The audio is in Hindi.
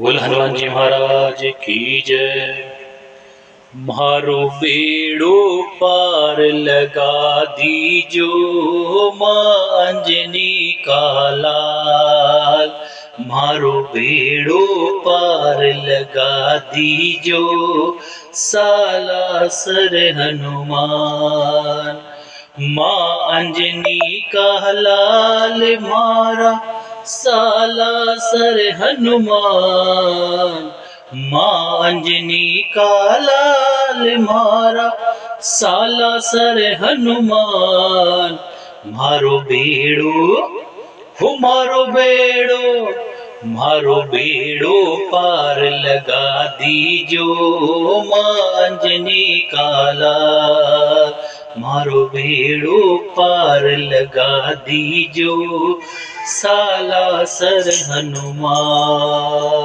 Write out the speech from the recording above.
बोल हनुमान जी महाराज की जय। मारो बेड़ो पार लगा दीजो माँ अंजनी का लाल। मारो बेड़ो पार लगा दीजो सालासर हनुमान। माँ अंजनी का लाल मारा सालासर हनुमान। माँ अंजनी का लाल मारा सालासर हनुमान। मारो बेड़ो हो मारो बेड़ो पार लगा दीजो माँ अंजनी का लाल। मारो बेड़ो पार लगा दीजो सालासर हनुमान।